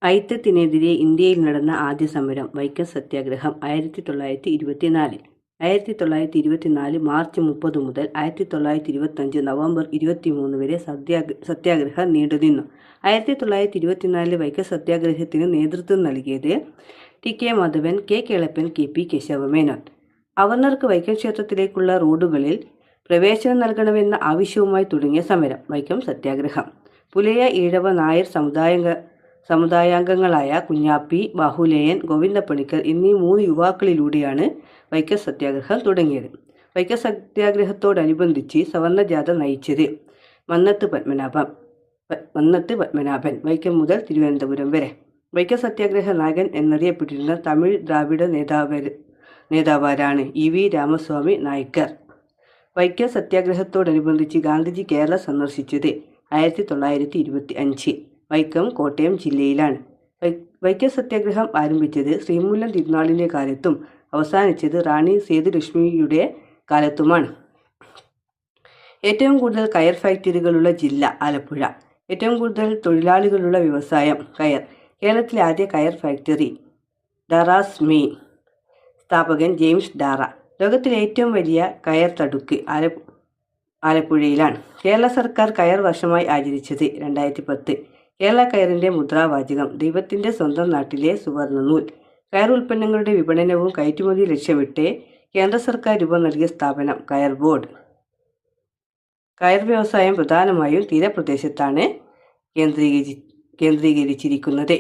അയിത്തത്തിനെതിരെ ഇന്ത്യയിൽ നടന്ന ആദ്യ സമരം വൈക്കം സത്യാഗ്രഹം 1924. 1924 മാർച്ച് 30 മുതൽ 1925 നവംബർ 23 വരെ സത്യാഗ്രഹം നീണ്ടുനിന്നു. 1924 വൈക്കം സത്യാഗ്രഹത്തിന് നേതൃത്വം നൽകിയത് ടി.കെ. മാധവൻ, കെ. കേളപ്പൻ, കെ.പി. കേശവമേനോൻ. അവർണർക്ക് വൈക്കം ക്ഷേത്രത്തിലേക്കുള്ള റോഡുകളിൽ പ്രവേശനം നൽകണമെന്ന ആവശ്യവുമായി തുടങ്ങിയ സമരം വൈക്കം സത്യാഗ്രഹം. പുലയ, ഈഴവ, നായർ സമുദായാംഗങ്ങളായ കുഞ്ഞാപ്പി, ബാഹുലേയൻ, ഗോവിന്ദപ്പണിക്കർ എന്നീ 3 യുവാക്കളിലൂടെയാണ് വൈക്കം സത്യാഗ്രഹം തുടങ്ങിയത്. വൈക്കം സത്യാഗ്രഹത്തോടനുബന്ധിച്ച് സവർണ ജാഥ നയിച്ചത് മന്നത്ത് പത്മനാഭൻ വൈക്കം മുതൽ തിരുവനന്തപുരം വരെ. വൈക്കം സത്യാഗ്രഹ നായകൻ എന്നറിയപ്പെട്ടിരുന്ന തമിഴ് ദ്രാവിഡ നേതാവാരാണ് ഇ.വി. രാമസ്വാമി നായ്ക്കർ. വൈക്കം സത്യാഗ്രഹത്തോടനുബന്ധിച്ച് ഗാന്ധിജി കേരളം സന്ദർശിച്ചത് 1925. വൈക്കം കോട്ടയം ജില്ലയിലാണ്. വൈക്കം സത്യാഗ്രഹം ആരംഭിച്ചത് ശ്രീമൂലം തിരുനാളിൻ്റെ കാലത്തും അവസാനിച്ചത് റാണി സേതുലക്ഷ്മിയുടെ കാലത്തുമാണ്. ഏറ്റവും കൂടുതൽ കയർ ഫാക്ടറികളുള്ള ജില്ല ആലപ്പുഴ. ഏറ്റവും കൂടുതൽ തൊഴിലാളികളുള്ള വ്യവസായം കയർ. കേരളത്തിലെ ആദ്യ കയർ ഫാക്ടറി ഡാറാസ് മെയിൻ. സ്ഥാപകൻ ജെയിംസ് ഡാറ. ലോകത്തിലെ ഏറ്റവും വലിയ കയർ തടുക്ക് ആലപ്പുഴയിലാണ്. കേരള സർക്കാർ കയർ വർഷമായി ആചരിച്ചത് 2010. കേരള കയറിൻ്റെ മുദ്രാവാചകം ദൈവത്തിൻ്റെ സ്വന്തം നാട്ടിലെ സുവർണ്ണനൂൽ. കയർ ഉൽപ്പന്നങ്ങളുടെ വിപണനവും കയറ്റുമതി ലക്ഷ്യമിട്ട് കേന്ദ്ര സർക്കാർ രൂപം നൽകിയ സ്ഥാപനം കയർ ബോർഡ്. കയർ വ്യവസായം പ്രധാനമായും തീരപ്രദേശത്താണ് കേന്ദ്രീകരിച്ചിരിക്കുന്നത്.